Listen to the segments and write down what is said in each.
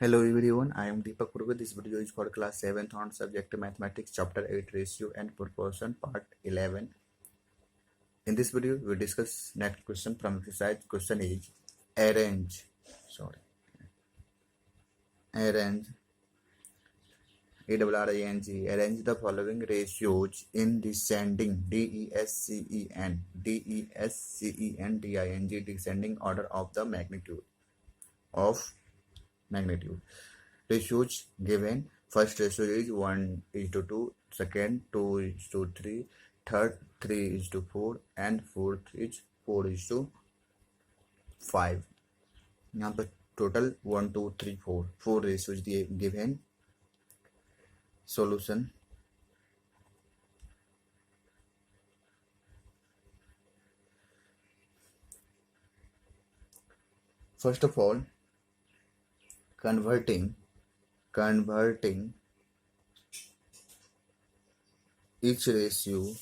Hello everyone, I am Deepak Purve. This video is for class 7th on subject Mathematics chapter 8 ratio and proportion part 11. In this video we discuss next question from exercise. Question is arrange arrange arrange the following ratios in descending descending order of the magnitude. Ratios given. First ratio is 1:2, second 2:3, third 3:4 and fourth is 4:5. यहाँ पर total 1 2 3 4 ratios दिए given. Solution. First of all, converting each ratio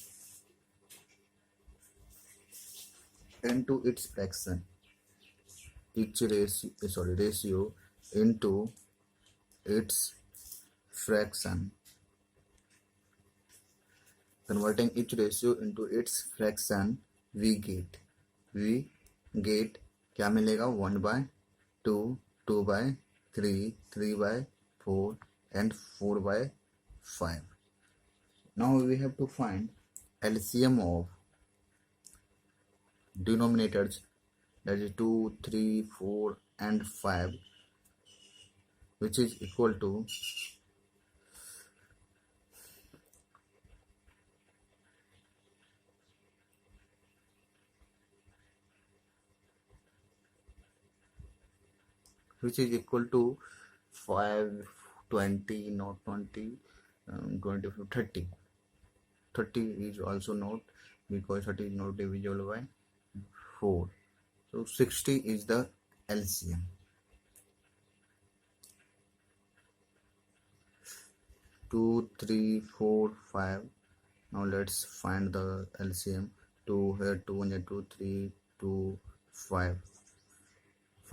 into its fraction. Ratio into its fraction. Converting each ratio into its fraction, we get क्या मिलेगा? 1/2, 2/3, 3/4 and 4/5. Now we have to find LCM of denominators, that is 2, 3, 4 and 5, which is equal to which is equal to 5, 20, not 20, 25, 30. 30 is also not, because 30 is not divisible by 4. So 60 is the LCM. 2, 3, 4, 5. Now let's find the LCM. 2 here, 2 1 ja 2, 3, 2, 5.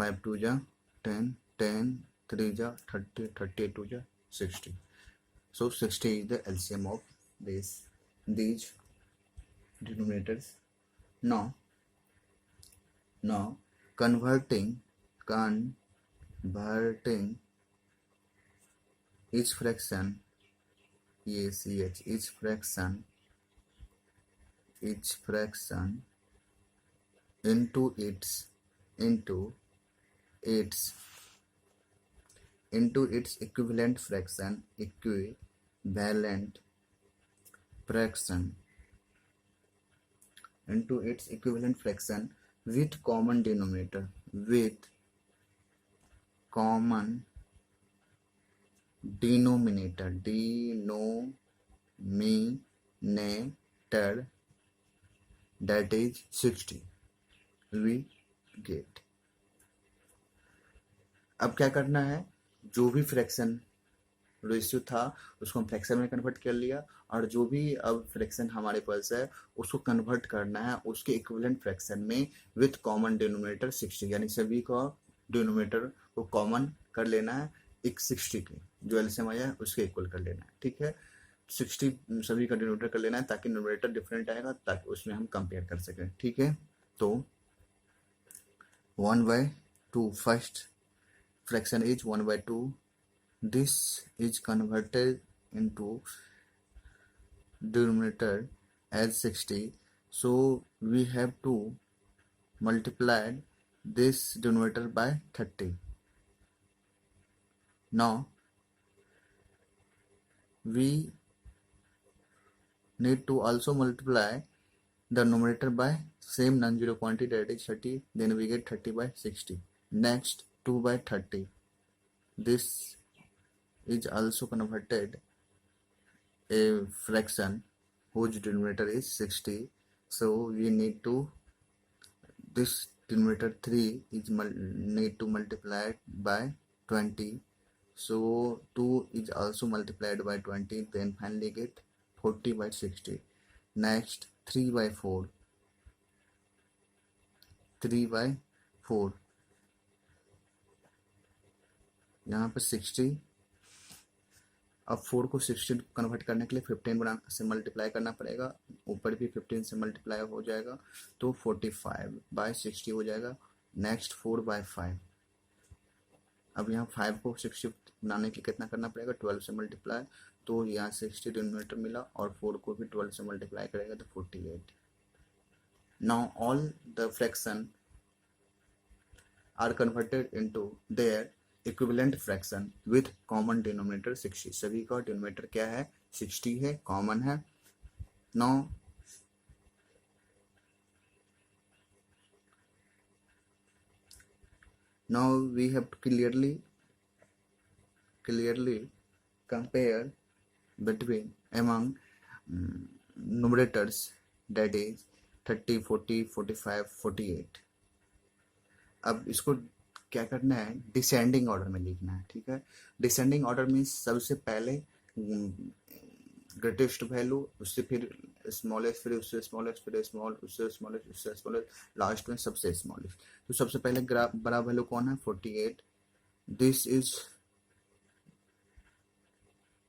5 2 ja 10, 10 3 ja 30, 30 2 ja 60. So 60 is the LCM of these denominators. Now converting each fraction, each fraction into its equivalent fraction into its equivalent fraction with common denominator, that is 60, we get. अब क्या करना है? जो भी fraction ratio था उसको हम fraction में कन्वर्ट कर लिया, और जो भी अब फ्रैक्शन हमारे पास है उसको कन्वर्ट करना है उसके इक्विवेलेंट फ्रैक्शन में विथ कॉमन डिनोमिनेटर 60, यानी सभी का डिनोमिनेटर को कॉमन कर लेना है, एक 60 के जो एलसीएम आया है उसके इक्वल कर लेना है. ठीक है, 60 सभी का डिनोमिनेटर कर लेना है ताकि डिनोमिनेटर डिफरेंट आएगा, ताकि उसमें हम कंपेयर कर सकें. ठीक है, तो 1/2 first fraction is 1/2. This is converted into denominator as 60. So we have to multiply this denominator by 30. Now we need to also multiply the numerator by same non-zero quantity, that is 30. Then we get 30/60. Next 2/30. This is also converted a fraction whose denominator is 60. So we need to, this denominator 3 is need to multiply it by 20. So 2 is also multiplied by 20. Then finally get 40/60. Next 3/4. 3/4. यहाँ पर 60, अब 4 को 60 convert करने के लिए 15 से multiply करना पड़ेगा, ऊपर भी 15 से मल्टीप्लाई हो जाएगा तो 45/60 हो जाएगा। नेक्स्ट 4/5, अब यहाँ 5 को 60 बनाने के लिए कितना करना पड़ेगा, 12 से मल्टीप्लाई, तो यहाँ 60 डिनोमिनेटर मिला और 4 को भी 12 से मल्टीप्लाई करेगा तो 48। Now all the fraction are converted into their equivalent fraction with common denominator 60। सभी का डिनोमिनेटर क्या है, 60 है, कॉमन है। Now we have to clearly compare between among numerators, that is 30, 40, 45, 48। अब इसको क्या करना है, डिसेंडिंग ऑर्डर में लिखना है, ठीक है। डिसेंडिंग ऑर्डर मीन्स सबसे पहले ग्रेटेस्ट वैल्यू, उससे फिर स्मॉलेस्ट, फिर उससे स्मॉलेस्ट, फिर स्मॉल, उससे स्मॉलेस्ट, उससे स्मॉलेस्ट, लास्ट में सबसे स्मॉलेस्ट। तो सबसे पहले बड़ा वैल्यू कौन है, 48। This is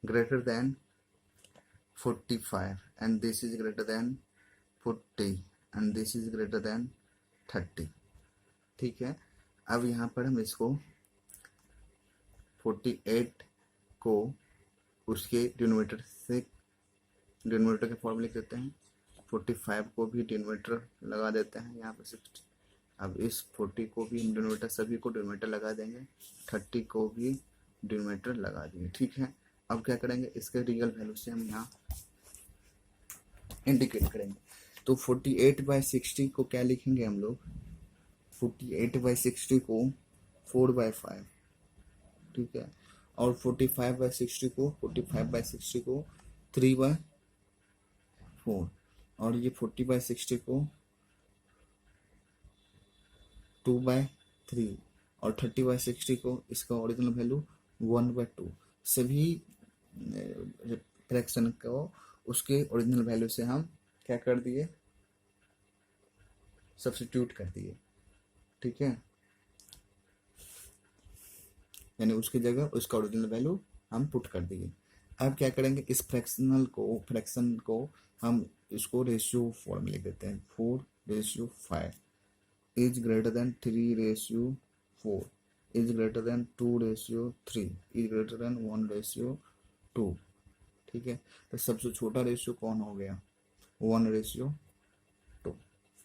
greater than 45 and this is greater than 40 and this is greater than 30, ठीक है। अब यहाँ पर हम इसको 48 को उसके डिनोमिनेटर के फॉर्म लिख देते हैं, 45 को भी डिनोमिनेटर लगा देते हैं यहाँ पर 60। अब इस 40 को भी डिनोमिनेटर, सभी को डिनोमिनेटर लगा देंगे, 30 को भी डिनोमिनेटर लगा देंगे, ठीक है। अब क्या करेंगे, इसके रियल वैल्यू से हम यहाँ इंडिकेट करेंगे। तो 48/60 को क्या लिखेंगे हम लोग, 48/60 को 4/5, ठीक है। और 45/60 को 3/4, और ये 40/60 को 2/3, और 30/60 को इसका ओरिजिनल वैल्यू 1/2। सभी फ्रैक्शन को उसके ओरिजिनल वैल्यू से हम क्या कर दिए, सब्स्टिट्यूट कर दिए, ठीक है। यानी उसकी जगह उसका ओरिजिनल वैल्यू हम पुट कर दिए। अब क्या करेंगे, इस फ्रैक्शन को हम इसको रेशियो फॉर्म में लिख देते हैं, 4/5 is greater than 3/4 is greater than 2/3 is greater than 1/2, ठीक है। तो सबसे छोटा रेशियो कौन हो गया, 1/2।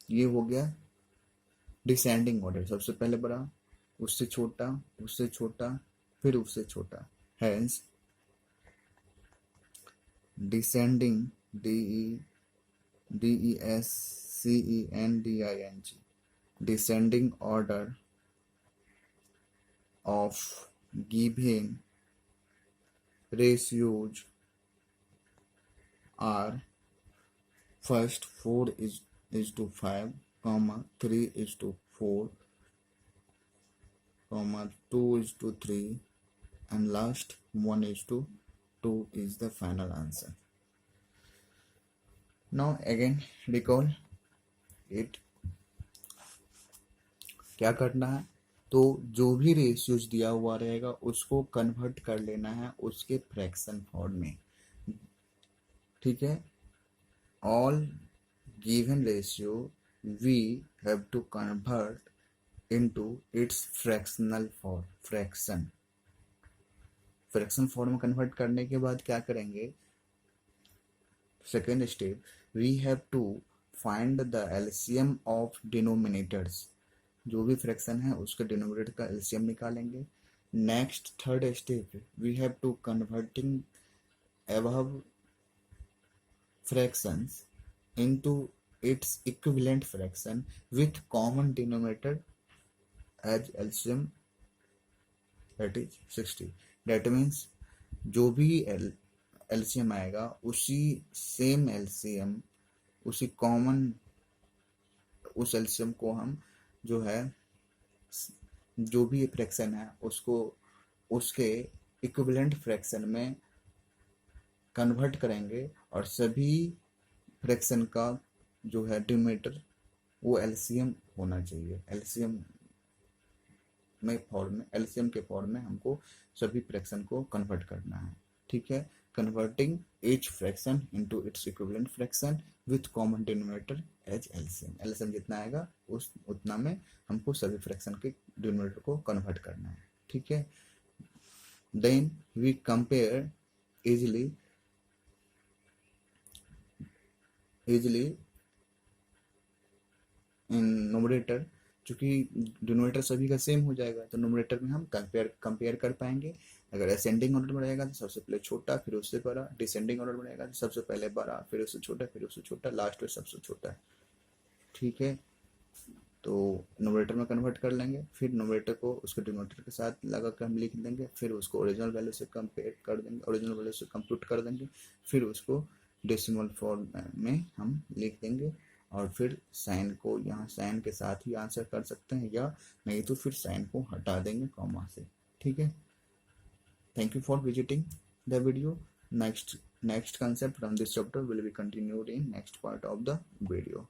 ये हो गया डिसेंडिंग ऑर्डर, सबसे पहले बड़ा, उससे छोटा, उससे छोटा, फिर उससे छोटा, hence descending, DESCENDING, descending order of given ratios are first 4:5, 3:4, 2:3, and last 1:2 is the final answer. Now again recall it. क्या करना है, तो जो भी रेशियोज दिया हुआ रहेगा उसको कन्वर्ट कर लेना है उसके फ्रैक्शन फॉर्म में, ठीक है। All given ratio we have to convert into its fractional form. Fraction form में कन्वर्ट करने के बाद क्या करेंगे, second step, we have to find the LCM of denominators. जो भी फ्रैक्शन है उसके डिनोमिनेटर का एलसीएम निकालेंगे। Next third step, we have to converting above fractions into its equivalent fraction with common denominator as LCM, that is 60। That means जो भी LCM आएगा उसी सेम एलसीएम, उसी कॉमन, उस एलसीएम को हम जो है, जो भी फ्रैक्शन है उसको उसके इक्विवेलेंट फ्रैक्शन में कन्वर्ट करेंगे, और सभी फ्रैक्शन का जो है डिनोमिनेटर वो एलसीएम होना चाहिए। एलसीएम में फॉर्म में, एलसीएम के फॉर्म में हमको सभी फ्रैक्शन को कन्वर्ट करना है। ठीक है, converting each fraction into its equivalent fraction with common denominator as LCM। LCM जितना आएगा उस उतना में हमको सभी फ्रैक्शन के डिनोमिनेटर को कन्वर्ट करना है। ठीक है, then we compare easily in nominator, चूंकि डिनोमिनेटर सभी का सेम हो जाएगा तो नोमिनेटर में हम कंपेयर कर पाएंगे। अगर असेंडिंग ऑर्डर में रहेगा तो सबसे पहले छोटा, फिर उससे बड़ा, डिसेंडिंग ऑर्डर में रहेगा तो सबसे पहले बड़ा, फिर उससे छोटा, फिर उससे छोटा, लास्ट में सबसे छोटा। ठीक है, तो नोमिनेटर में कन्वर्ट कर लेंगे, फिर नोमिनेटर को उसके डिनोमिनेटर के साथ लगा कर हम लिख देंगे, फिर उसको ओरिजिनल वैल्यू से कंपेयर कर देंगे, ओरिजिनल वैल्यू से कंप्यूट कर देंगे, फिर उसको डेसिमल फॉर्म में हम लिख देंगे, और फिर साइन को यहाँ साइन के साथ ही आंसर कर सकते हैं, या नहीं तो फिर साइन को हटा देंगे कॉमा से। ठीक है, thank you for visiting the video. Next concept from this chapter will be continued in next part of the video.